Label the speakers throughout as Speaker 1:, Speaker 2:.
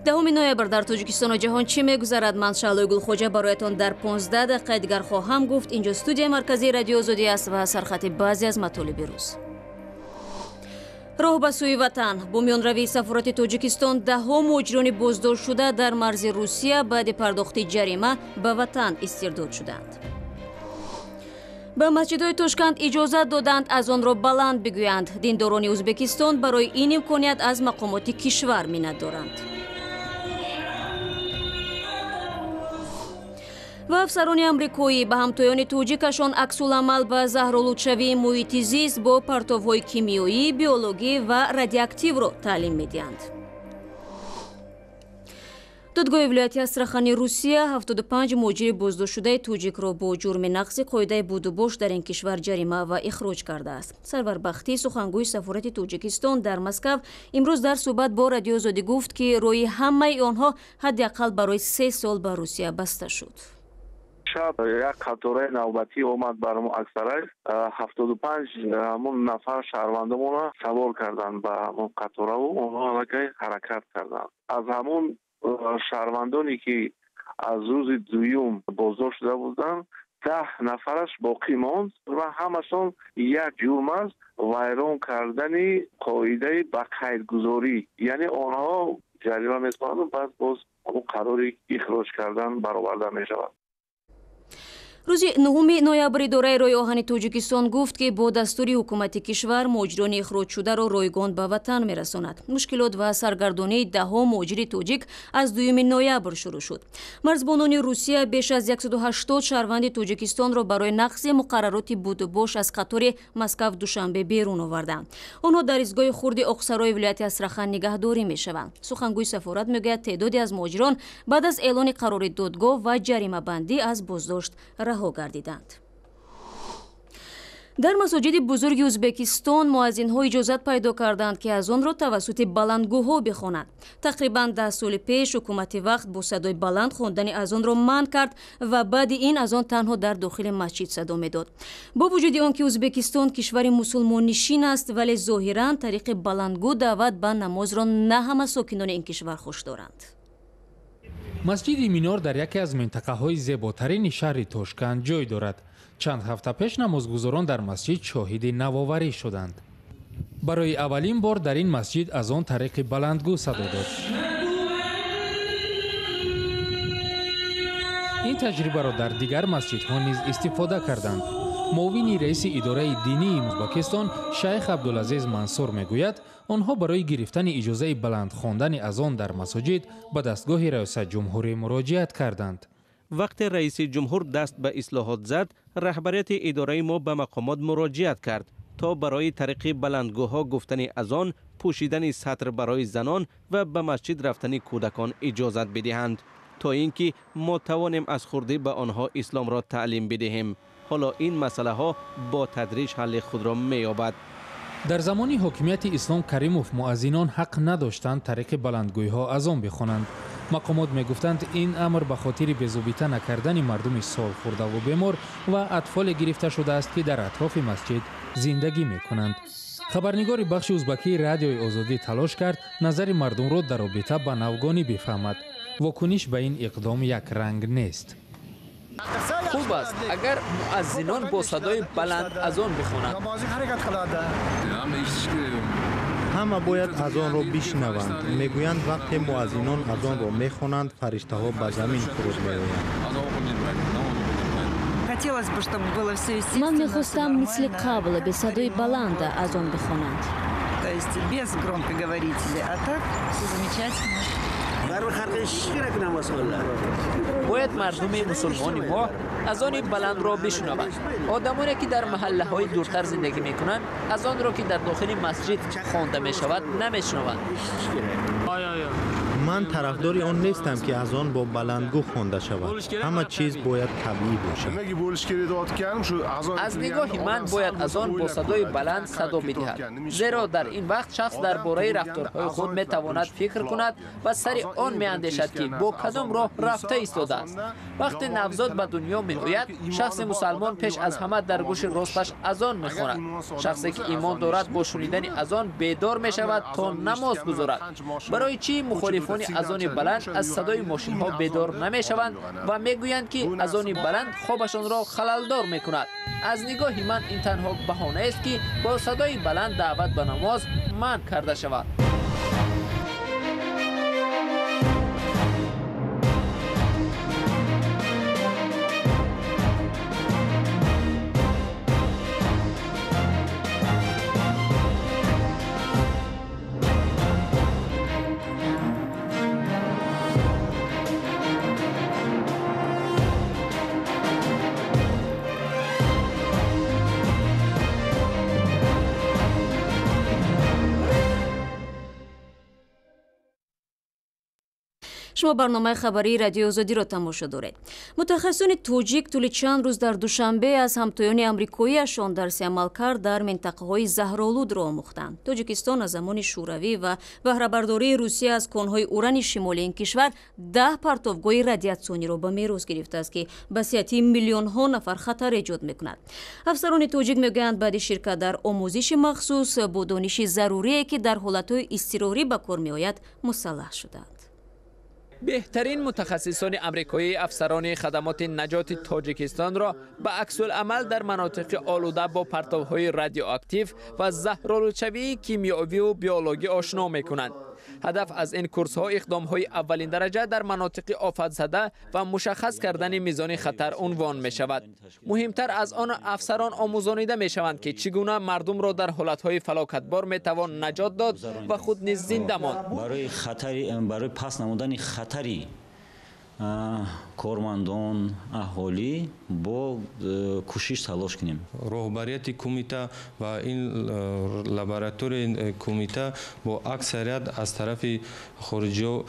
Speaker 1: دهم نوامبر در تاجیکستان و جهان چی میگذرد؟ من شعله گلخوجه برایتان در 15 دقیقه دیگر خواهم گفت. اینجا استودیوی مرکزی رادیو آزادی است و سرخط بعضی از مطالب روز. راه به سوی وطن. با میانروی سفارت تاجیکستان دهها مهاجران بازداشت شده در مرز روسیه بعد پرداخت جریمه به وطن استرداد شدند. به مسجدهای تاشکند اجازه دادند از آن را بلند بگویند. دینداران ازبکستان برای این امکانیت از مقامات کشور منت دارند. و افسران امریکایی به همتایان تاجیکشان عکس‌العمل به زهرآلودشوی محیط زیست با پرتوهای کیمیایی، بیولوژی و رادیواکتیو را تعلیم می‌دهند. دادگاه ولایتی استراخانی روسیه 75 مهاجر بازداشت شده تاجیک را با جرم نقض قاعده بود و باش در این کشور جریمه و اخراج کرده است. سرور بختی سخنگوی سفارت تاجیکستان در مسکو امروز در صحبت با رادیو آزادی گفت که روی همه آنها حداقل برای 3 سال به روسیه بسته شد.
Speaker 2: شب یک قطاره نوبتی اومد برام اکثرا 75 همون نفر شهروندمون را سوار کردن به همون قطاره و اونها که حرکت کردن. از همون شهروندانی که از روز دوم بازداشت شده بودن 10 نفرش باقی ماند و همشون یک جرم از ویران کردن قاعده به قیدگذاری، یعنی آنها جریمه می‌کنند و بعد باز اون قراری اخراج کردن برآورده می‌شود.
Speaker 1: روز 9 نوامبر اداره راه آهن تاجیکستان گفت که با دستور حکومت کشور مهاجران اخراج شده را رایگان به وطن میرساند. مشکلات و سرگردانی دهها مهاجر تاجیک از 2 نوامبر شروع شد. مرزبانان روسیه بیش از 180 شهروند تاجیکستان را برای نقض مقررات بود و باش از قطار مسکو دوشنبه بیرون آوردند. آنها در ایستگاه خرد اقصرای ولایت استراخان نگهداری میشوند. سخنگوی سفارت میگوید تعدادی از مهاجران بعد از اعلان قرار دادگاه و جریمه بندی از بازداشت رها گردیدند. در مساجد بزرگ ازبکستان مؤذن‌ها اجازت پیدا کردند که از آن را توسط بلندگوها بخوانند. تقریباً 10 سال پیش حکومت وقت با صدای بلند خواندن از آن را منع کرد و بعد این از آن تنها در داخل مسجد صدا میداد. با وجود آنکه ازبکستان کشور مسلمان نشین است ولی ظاهراً طریق بلندگو دعوت به نماز را نه همه ساکنان این کشور خوش دارند.
Speaker 3: مسجد مینار در یکی از منطقه‌های زیباترین شهر تاشکند جای دارد. چند هفته پیش نمازگزاران در مسجد شاهد نوآوری شدند. برای اولین بار در این مسجد از آن طریق بلندگو صدا داد. این تجربه را در دیگر مسجدها نیز استفاده کردند. معاون رئیس اداره دینی ازبکستان شیخ عبدالعزیز منصور میگوید آنها برای گرفتن اجازه بلند خواندن اذان در مساجد به دستگاه رئیس جمهوری مراجعت کردند.
Speaker 4: وقتی رئیس جمهور دست به اصلاحات زد، رهبریت اداره ما به مقامات مراجعت کرد تا برای طریق بلندگوها گفتن اذان، پوشیدن سطر برای زنان و به مسجد رفتن کودکان اجازت بدهند تا اینکه ما توانیم از خرده به آنها اسلام را تعلیم بدهیم. حالا این مسئله ها با تدریج حل خود را می‌یابد.
Speaker 3: در زمان حکومت اسلام کریموف مؤذنان حق نداشتند طریق بلندگوی ها اذان بخوانند. مقامات میگفتند این امر به خاطر بی‌ضابطه نکردن مردم سال خورده و بیمار و اطفال گرفته شده است که در اطراف مسجد زندگی میکنند. خبرنگار بخش ازبکی رادیوی آزادی تلاش کرد نظر مردم را در رابطه با نوگانی بفهمد. واکنش به این اقدام یک رنگ نیست.
Speaker 5: خوب است اگر مؤذنان با صدای بلند اذان بخوانند.
Speaker 6: همه باید اذان را بشنوند. میگویند وقتی مؤذنان اذان را میخوانند فرشته ها به زمین فرود میآیند.
Speaker 1: من میخواستم مثل قبل به صدای بلند اذان بخوانند.
Speaker 5: باید مردم مسلمان ما اذان بلند را بشنوند. آدمانی که در محله های دورتر زندگی میکنند اذان را که در داخل مسجد خوانده می شود نمیشنوند.
Speaker 6: من طرفدار آن نیستم که اذان با بلندگو خوانده شود. همه چیز باید طبیعی باشد.
Speaker 5: از نگاه من باید اذان با صدای بلند صدا بدهد، زیرا در این وقت شخص درباره رفتارهای خود میتواند فکر کند و سر آن میاندیشد که با کدام راه رفته ایستاده است. وقتی نوزاد به دنیا میآید شخص مسلمان پیش از همه در گوش راستش اذان میخواند. شخصی که ایمان دارد با شنیدن اذان بیدار میشود تا نماز گزارد. برای چی مخالفان زمان اذان بلند از صدای ماشین ها بیدار نمی شوند و میگویند که اذان بلند خوابشان را خللدار می کند. از نگاه من این تنها بهانه است که با صدای بلند دعوت به نماز منع کرده شود.
Speaker 1: شما برنامه خبری رادیو آزادی را تماشا دارید. متخصصان توجیک طول چند روز در دوشنبه از همتایان آمریکایی‌شان درس عملکرد در منطقه‌های زهرآلود را آموختند. تاجیکستان از زمان شوروی و بهره‌برداری روسیه از کان‌های اوران شمالی این کشور 10 پرتابگاه رادیاسیونی را به میراث گرفته است که به صحت میلیون‌ها نفر خطر ایجاد می‌کند. افسران توجیک میگویند بعد شرکت در آموزش مخصوص با دانش ضروری که در حالت‌های اضطراری به کار می‌آید مسلح شدند.
Speaker 5: بهترین متخصصان آمریکایی افسران خدمات نجات تاجیکستان را به عکس‌العمل در مناطق آلوده با پرتاب‌های رادیواکتیو و زهرآلودشوی کیمیایی و بیولوژی آشنا می‌کنند. هدف از این کورس‌ها اقدام‌های اولین درجه در مناطق آفت زده و مشخص کردن میزان خطر عنوان می‌شود. مهمتر از آن افسران آموزانیده می‌شوند که چگونه مردم را در حالت‌های فلاکتبار می‌توان نجات داد و خود نیز زنده ماند.
Speaker 7: برای پس نمودن خطری کارمندان اهالی با کوشش تلاش کنیم.
Speaker 8: راهبریت کمیته و این لابراتوری کمیته با اکثریت از طرف خارجی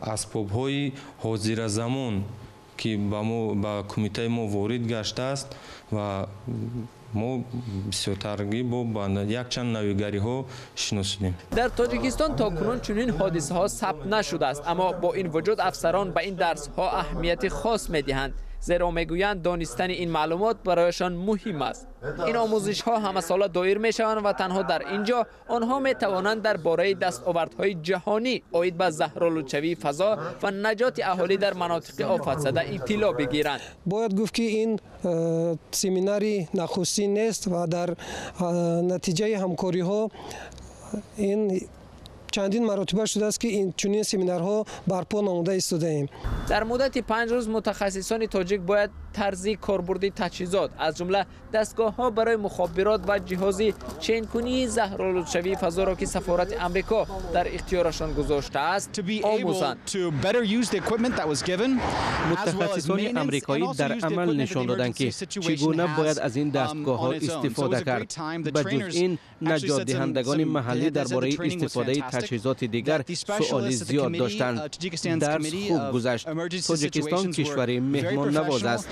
Speaker 8: اسباب‌های حاضر زمان که با کمیته ما وارد گشته است و ما بسیار ترغیب با یک چند نویگری ها شناسیدیم.
Speaker 5: در تاجیکستان تا کنون چنین حادثه ها ثبت نشده است، اما با این وجود افسران به این درس ها اهمیت خاص می‌دهند، زیرا میگویند دانستن این معلومات برایشان مهم است. این آموزش ها همه ساله دایر می شوند و تنها در اینجا آنها می توانند درباره دستاوردهای جهانی عاید به زهرآلودشوی فضا و نجات اهالی در مناطق آفت زده اطلاع بگیرند.
Speaker 9: باید گفت که این سمیناری نخستین است و در نتیجه همکاری ها این چندین مرتبه شده است که این چنین سمینارها برپا نموده ایستاده ایم.
Speaker 5: در مدت 5 روز متخصصان تاجیک باید طرز کاربردی تجهیزات از جمله دستگاه‌ها برای مخابرات و جهاز چین‌کنی زهرآلودشوی فضا را که سفارت آمریکا در اختیارشان گذاشته است آموزند.
Speaker 4: متخصصان آمریکایی در عمل نشان دادند که چگونه باید از این دستگاه‌ها استفاده کرد. به جز این نجات دهندگان محلی درباره استفاده تجهیزات دیگر سوالی زیاد داشتند. درس خوب گذشت. تاجیکستان کشوری مهمان نواز است.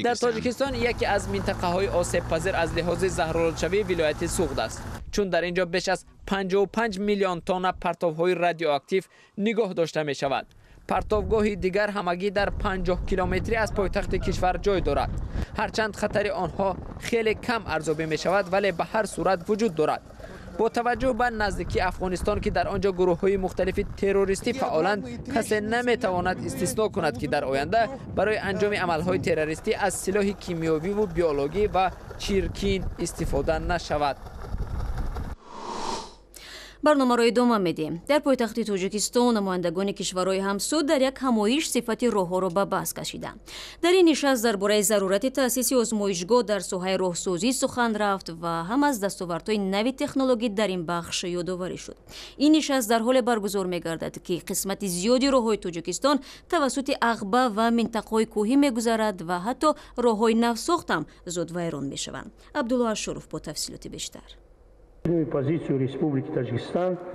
Speaker 5: در تاجیکستان یکی از منطقه‌های آسیب پذیر از لحاظ زهرآلودشوی ولایت سوغد است، چون در اینجا بیش از 55 میلیون تن پرتاب‌های رادیواکتیو نگاه داشته می شود. پرتابگاه دیگر همگی در 50 کیلومتری از پایتخت کشور جای دارد. هرچند خطر آنها خیلی کم ارزیابی می شود، ولی به هر صورت وجود دارد. با توجه به نزدیکی افغانستان که در آنجا گروه‌های مختلف تروریستی فعالند، کسی نمی‌تواند استثنا کند که در آینده برای انجام عمل‌های تروریستی از سلاح کیمیایی و بیولوژی و چیرکین استفاده نشود.
Speaker 1: برنامه را ادامه میدیم. در پایتخت تاجیکستان نمایندگان کشورهای همسود در یک همایش صفت راه‌ها را به بحث کشیدند. در این نشست درباره ضرورت تأسیس آزمایشگاه در ساحه راهسازی سخن رفت و هم از دستاوردهای نوی تکنولوژی در این بخش یادآوری شد. این نشست در حال برگزار می‌گردد که قسمت زیادی راه‌های تاجیکستان توسط عقبه و منطقه‌های کوهی می‌گذرد و حتی راه‌های نوساخت هم زود ویران می‌شوند. عبدالله اشرف با تفصیلات بیشتر.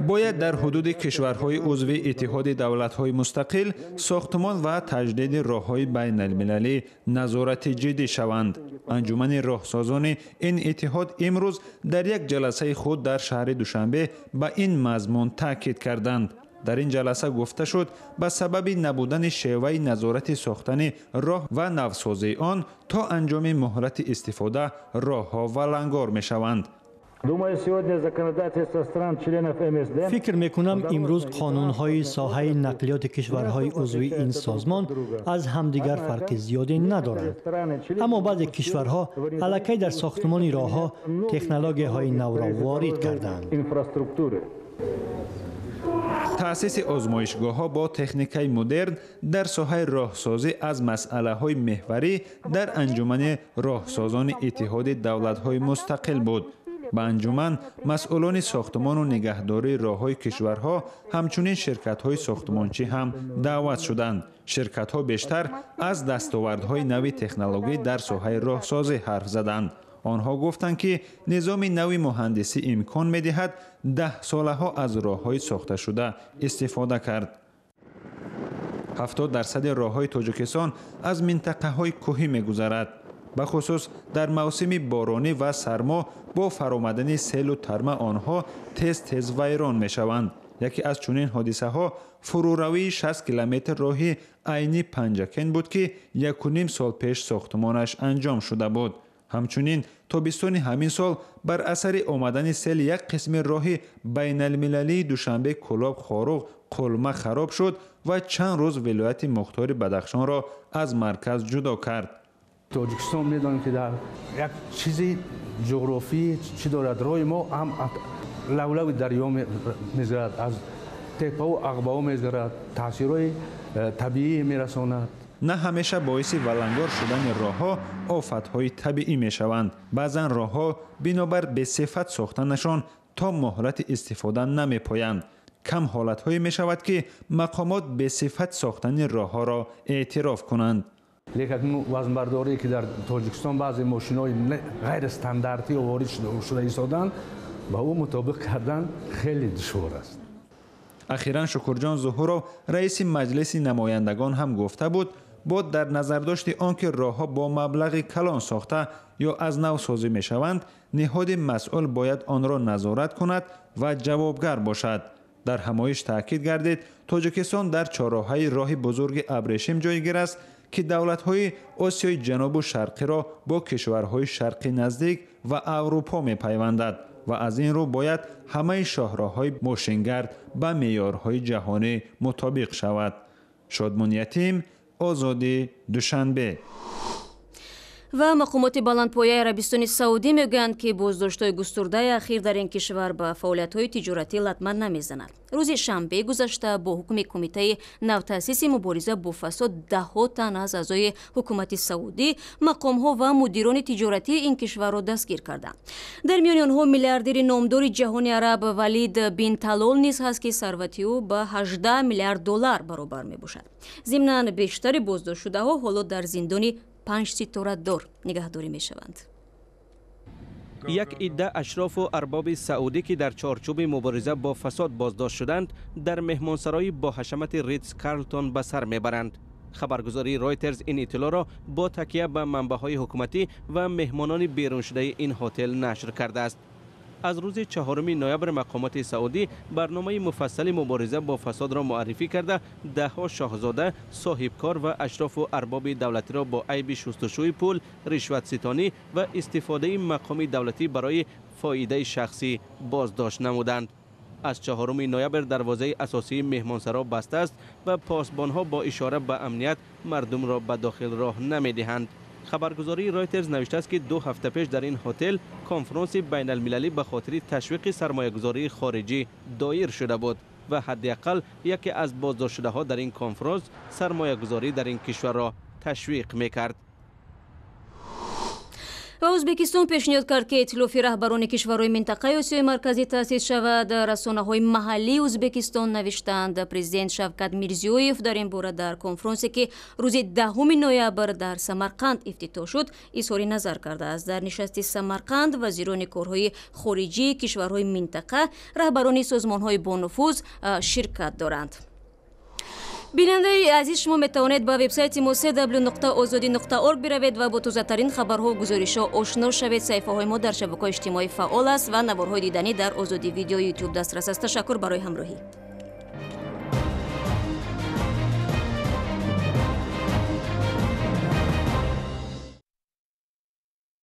Speaker 10: باید در حدود کشورهای عضو اتحاد دولت‌های مستقل ساختمان و تجدید راه‌های بین المللی نظارت جدی شوند. انجمن راهسازان این اتحاد امروز در یک جلسه خود در شهر دوشنبه به این مضمون تاکید کردند. در این جلسه گفته شد به سبب نبودن شیوه نظارت ساختن راه و نوسازی آن تا انجام مهلت استفاده راه‌ها ولنگار می‌شوند.
Speaker 11: فکر میکنم امروز قانونهای ساحه نقلیات کشورهای عضوی این سازمان از همدیگر فرق زیادی ندارند، اما بعضی کشورها الکی در ساختمان راهها تکنولوژی‌های نو را وارد کردند.
Speaker 10: تأسیس آزمایشگاه‌ها با تکنیک‌های مدرن در ساحه راهسازی از مسئله‌های محوری در انجمن راهسازان اتحاد دولت‌های مستقل بود. به انجمن مسئولان ساختمان و نگهداری راه‌های کشورها همچنین شرکت‌های ساختمانچی هم دعوت شدند. شرکت‌ها بیشتر از دستاوردهای نوی تکنولوژی در ساحه راهسازی حرف زدند. آنها گفتند که نظام نوی مهندسی امکان می‌دهد 10 ساله‌ها از راه‌های ساخته شده استفاده کرد. 70% راه‌های تاجیکستان از منطقه‌های کوهی می‌گذرد. به خصوص در موسم بارانی و سرما با فرآمدن سیل و ترم آنها تیز ویران می‌شوند. یکی از چنین حادثه‌ها فروروی 60 کیلومتر راهی عینی پنجکن بود که 1.5 سال پیش ساختمانش انجام شده بود. همچنین تابستان همین سال بر اثر آمدن سیل یک قسم راه بین المللی دوشنبه کلاب خاروق قلمه خراب شد و چند روز ولایت مختار بدخشان را از مرکز جدا کرد.
Speaker 12: تاجیکستان می‌دانیم که در یک چیزی جغرافی چی دارد، راه ما هم لولوی دریا می‌گذرد، از تپه و عقبه‌ها می‌گذرد، تاثیرهای طبیعی می‌رساند.
Speaker 10: نه همیشه باعث ولنگار شدن راه‌ها آفت‌های طبیعی می‌شوند. بعضاً راه‌ها بنابر به صفت ساختنشان تا مهلت استفاده نمی‌پایند. کم حالت‌هایی می‌شود که مقامات به صفت ساختن راه‌ها را اعتراف کنند.
Speaker 12: لیکن وزنبرداری که در تاجیکستان بعضی ماشین‌های غیر استانداردی وارد شده ایستادند، با او مطابق کردن خیلی دشوار است.
Speaker 10: اخیراً شکرجان ظهورو رئیس مجلس نمایندگان هم گفته بود با در نظر داشت آنکه راه‌ها با مبلغ کلان ساخته یا از نو سازی می‌شوند، نهاد مسئول باید آن را نظارت کند و جوابگر باشد. در همایش تاکید گردید تاجیکستان در چهارراهه راه بزرگ ابریشم جایگیر است که دولت‌های آسیای جنوب و شرقی را با کشورهای شرقی نزدیک و اروپا می‌پیوندد و از این رو باید همه شاهراه‌های ماشینگرد به معیارهای جهانی مطابق شود. شادمان یتیم، آزادی، دوشنبه.
Speaker 1: و مقامات баландпояи عربستان سعودی میگویند که بازداشت‌های گسترده اخیر در این کشور به فعالیت‌های تجارتی لطمه نمیزند. روز شنبه گذشته با حکم کمیته نوتأسیس مبارزه با فساد 10 تن از اعضای حکومت سعودی، مقام‌ها و مدیران تجارتی این کشور را دستگیر کردند. در میان آنها میلیاردر نامدار جهانی عرب ولید بن طلال نیز هست که ثروت او به 18 میلیارد دلار برابر میباشد. ضمناً بیشتر بازداشت شده‌ها حالا در زندان 5 ستاره دار نگهداری می شوند.
Speaker 4: یک عده اشراف و ارباب سعودی که در چارچوب مبارزه با فساد بازداشت شدند در مهمانسرای با حشمت ریتز کارلتون به سر میبرند. خبرگزاری رایترز این اطلاع را با تکیه به منبع‌های حکومتی و مهمانان بیرون شده این هتل نشر کرده است. از روز 4 نوامبر مقامات سعودی برنامه مفصل مبارزه با فساد را معرفی کرده 10 شاهزاده، صاحبکار و اشراف و ارباب دولتی را با عیب شستشوی پول، رشوت ستانی و استفاده مقام دولتی برای فایده شخصی بازداشت نمودند. از 4 نوامبر دروازه اساسی مهمانسرا بسته است و پاسبانها با اشاره به امنیت مردم را به داخل راه نمی‌دهند. خبرگزاری رایترز نوشته است که 2 هفته پیش در این هتل کنفرانس بین المللی به خاطر تشویق سرمایه‌گذاری خارجی دایر شده بود و حداقل یکی از بازداشت شده‌ها در این کنفرانس سرمایه‌گذاری در این کشور را تشویق می‌کرد.
Speaker 1: و ازبکستان پیشنهاد کرد که ائتلاف رهبران کشورهای منطقه آسیای مرکزی تأسیس شود. رسانه‌های محلی ازبکستان نوشتند پرزیدنت شوکت میرزیویف در این باره در کنفرانسی که روز 10 نوامبر در سمرقند افتتاح شد اظهار نظر کرده است. در نشست سمرقند وزیران کارهای خارجی کشورهای منطقه، رهبران سازمان‌های با نفوذ شرکت دارند. بیننده عزیز، شما میتوانید با وبسایت ما www.azadi.org بروید و با تازه‌ترین خبرها و گزارش‌ها آشنا شوید. صفحه‌های ما در شبکه‌های اجتماعی فعال است و نوارهای دیدنی در آزادی ویدیو یوتیوب دسترس است. تشکر برای همراهی.